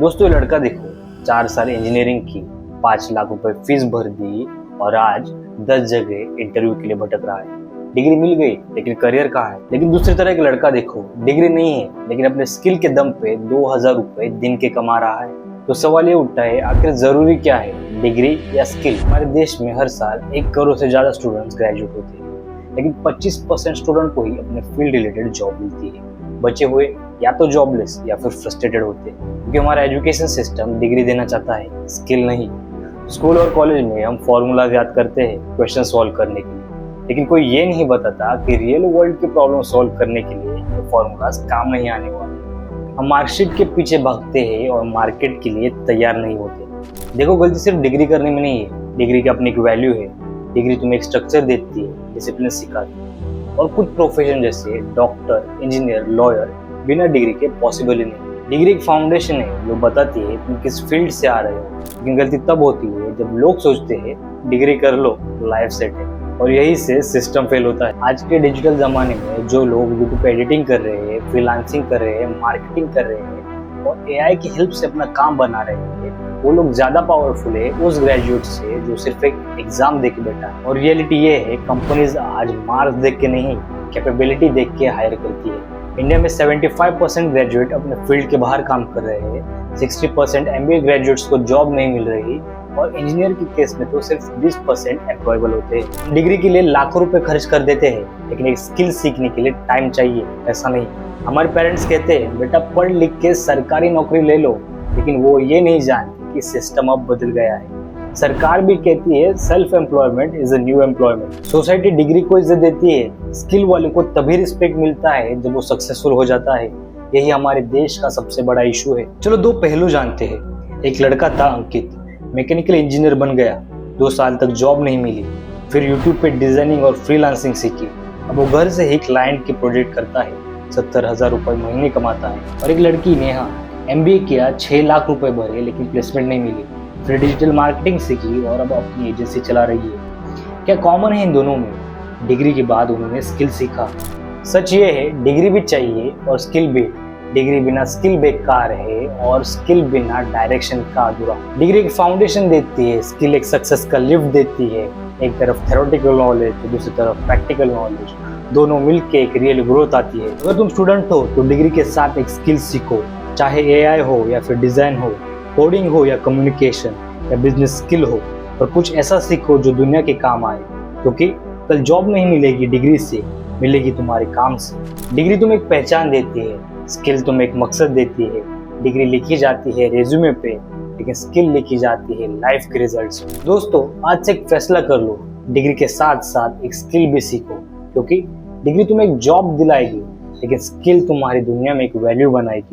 दोस्तों ये लड़का देखो, 4 साल इंजीनियरिंग की, 5 लाख रुपए फीस भर दी और आज 10 जगह इंटरव्यू के लिए भटक रहा है। डिग्री मिल गई लेकिन करियर कहाँ है। लेकिन दूसरी तरह का लड़का देखो, डिग्री नहीं है लेकिन अपने स्किल के दम पे 2000 रुपए दिन के कमा रहा है। तो सवाल ये उठता है, आखिर जरूरी क्या है, डिग्री या स्किल। हमारे देश में हर साल 1 करोड़ से ज्यादा स्टूडेंट्स ग्रेजुएट होते हैं, लेकिन 25% स्टूडेंट को ही अपने फील्ड रिलेटेड जॉब मिलती है। बचे हुए या तो जॉबलेस या फिर फ्रस्ट्रेटेड होते हैं, क्योंकि हमारा एजुकेशन सिस्टम डिग्री देना चाहता है, स्किल नहीं। स्कूल और कॉलेज में हम फॉर्मूला याद करते हैं क्वेश्चन सॉल्व करने के लिए, लेकिन कोई ये नहीं बताता कि रियल वर्ल्ड की प्रॉब्लम सॉल्व करने के लिए ये फॉर्मूलाज काम नहीं आने वाले। हम मार्कशीट के पीछे भागते हैं और मार्केट के लिए तैयार नहीं होते। देखो, गलती सिर्फ डिग्री करने में नहीं है, डिग्री की अपनी एक वैल्यू है। डिग्री तुम्हें एक स्ट्रक्चर देती है, डिसिप्लिन सिखाती है, और कुछ प्रोफेशन जैसे डॉक्टर, इंजीनियर, लॉयर बिना डिग्री के पॉसिबल ही नहीं। डिग्री एक फाउंडेशन है जो बताती है तुम किस फील्ड से आ रहे हो। लेकिन गलती तब होती है जब लोग सोचते हैं डिग्री कर लो लाइफ सेट है, और यही से सिस्टम फेल होता है। आज के डिजिटल जमाने में जो लोग यूट्यूब पे एडिटिंग कर रहे हैं, फ्रीलांसिंग कर रहे हैं, मार्केटिंग कर रहे हैं और एआई की हेल्प से अपना काम बना रहे हैं, वो लोग ज्यादा पावरफुल है उस ग्रेजुएट से जो सिर्फ एक एग्जाम दे के बैठा है। और रियलिटी ये है, कंपनीज आज मार्क्स देख के नहीं, कैपेबिलिटी देख के हायर करती है। इंडिया में 75% ग्रेजुएट अपने फील्ड के बाहर काम कर रहे हैं, 60% एमबीए ग्रेजुएट्स को जॉब नहीं मिल रही, और इंजीनियर के केस में तो सिर्फ 20% एम्प्लॉयबल होते हैं। डिग्री के लिए लाखों रुपए खर्च कर देते हैं, लेकिन एक स्किल सीखने के लिए टाइम चाहिए, ऐसा नहीं। हमारे पेरेंट्स कहते हैं बेटा पढ़ लिख के सरकारी नौकरी ले लो, लेकिन वो ये नहीं जानते कि सिस्टम अब बदल गया है। सरकार भी कहती है self employment is a new employment. Society degree को इज्जत देती है, स्किल वाले को तभी रिस्पेक्ट मिलता है जब वो सक्सेसफुल हो जाता है। यही हमारे देश का सबसे बड़ा इशू है। चलो 2 पहलू जानते हैं। एक लड़का था अंकित, मैकेनिकल इंजीनियर बन गया, 2 साल तक जॉब नहीं मिली, फिर यूट्यूब पे डिजाइनिंग और फ्रीलांसिंग सीखी। अब वो घर से ही क्लाइंट की प्रोजेक्ट करता है, 70,000 रुपए महीने कमाता है। और एक लड़की नेहा, एमबीए किया, 6 लाख रुपए भरे, लेकिन प्लेसमेंट नहीं मिली, फिर डिजिटल मार्केटिंग सीखी और अब अपनी एजेंसी चला रही है। क्या कॉमन है इन दोनों में? डिग्री के बाद उन्होंने स्किल सीखा। सच ये है, डिग्री भी चाहिए और स्किल भी। डिग्री बिना स्किल बेकार है और स्किल बिना डायरेक्शन का अधूरा। डिग्री एक फाउंडेशन देती है, स्किल एक सक्सेस का लिफ्ट देती है। एक तरफ थ्योरेटिकल नॉलेज तो दूसरी तरफ प्रैक्टिकल नॉलेज, दोनों मिलकर एक रियल ग्रोथ आती है। अगर तुम स्टूडेंट हो तो डिग्री के साथ एक स्किल सीखो, चाहे एआई हो या फिर डिजाइन हो, कोडिंग हो या कम्युनिकेशन या बिजनेस स्किल हो, और कुछ ऐसा सीखो जो दुनिया के काम आए, क्योंकि कल जॉब नहीं मिलेगी डिग्री से, मिलेगी तुम्हारे काम से। डिग्री तुम्हें एक पहचान देती है, स्किल तुम्हें एक मकसद देती है। डिग्री लिखी जाती है रेज्यूमे पे, लेकिन स्किल लिखी जाती है लाइफ के रिजल्ट्स में। दोस्तों, आज से एक फैसला कर लो, डिग्री के साथ साथ एक स्किल भी सीखो, क्योंकि डिग्री तुम्हें एक जॉब दिलाएगी, लेकिन स्किल तुम्हारी दुनिया में एक वैल्यू बनाएगी।